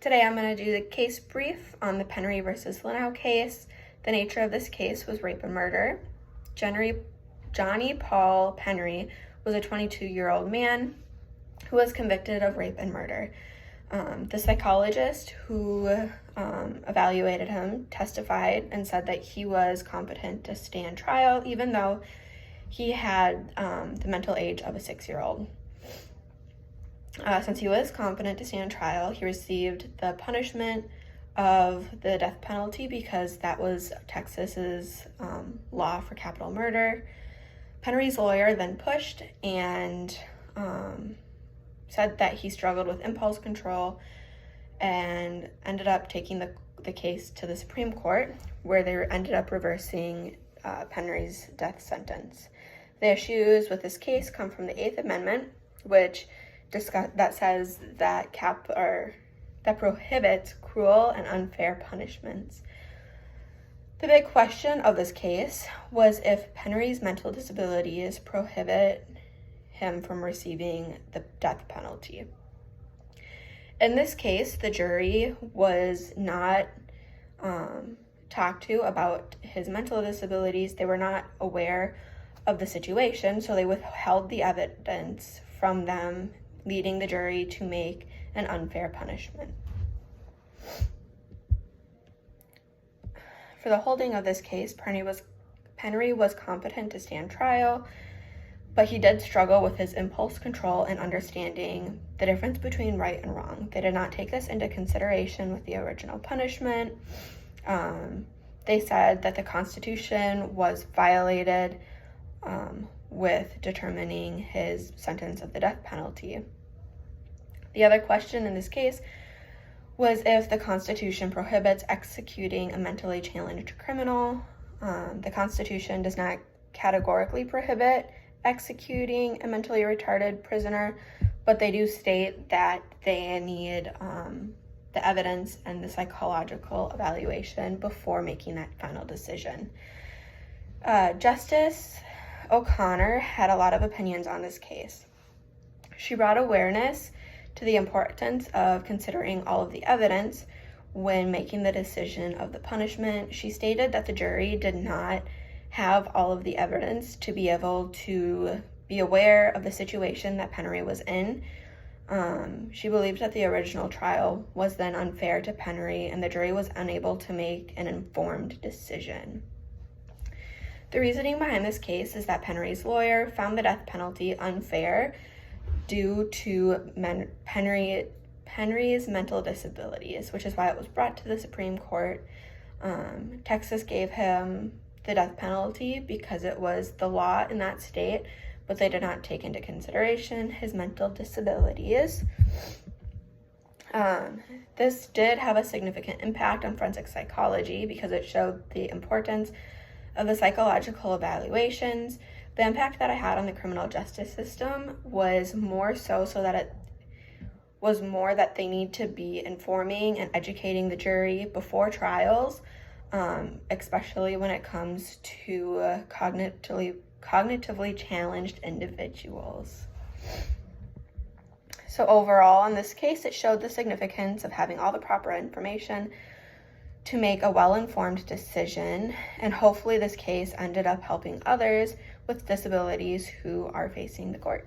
Today I'm going to do the case brief on the Penry versus Lenow case. The nature of this case was rape and murder. Johnny Paul Penry was a 22-year-old man who was convicted of rape and murder. The psychologist who evaluated him testified and said that he was competent to stand trial, even though he had the mental age of a 6-year-old. Since he was competent to stand trial, he received the punishment of the death penalty because that was Texas's law for capital murder. Penry's lawyer then pushed and said that he struggled with impulse control and ended up taking the case to the Supreme Court, where they ended up reversing Penry's death sentence. The issues with this case come from the 8th Amendment, which says that prohibits cruel and unfair punishments. The big question of this case was if Penry's mental disabilities prohibit him from receiving the death penalty. In this case, the jury was not talked to about his mental disabilities. They were not aware of the situation, so they withheld the evidence from them, leading the jury to make an unfair punishment. For the holding of this case, Penry was competent to stand trial, but he did struggle with his impulse control and understanding the difference between right and wrong. They did not take this into consideration with the original punishment. They said that the Constitution was violated with determining his sentence of the death penalty. The other question in this case was if the Constitution prohibits executing a mentally challenged criminal. The Constitution does not categorically prohibit executing a mentally retarded prisoner, but they do state that they need the evidence and the psychological evaluation before making that final decision. Justice O'Connor had a lot of opinions on this case. She brought awareness to the importance of considering all of the evidence when making the decision of the punishment. She stated that the jury did not have all of the evidence to be able to be aware of the situation that Penry was in. She believed that the original trial was then unfair to Penry, and the jury was unable to make an informed decision. The reasoning behind this case is that Penry's lawyer found the death penalty unfair due to Penry's mental disabilities, which is why it was brought to the Supreme Court. Texas gave him the death penalty because it was the law in that state, but they did not take into consideration his mental disabilities. This did have a significant impact on forensic psychology because it showed the importance of the psychological evaluations. The impact that I had on the criminal justice system was more so that it was more that they need to be informing and educating the jury before trials, especially when it comes to cognitively challenged individuals. So overall, in this case, it showed the significance of having all the proper information to make a well-informed decision, and hopefully this case ended up helping others with disabilities who are facing the court.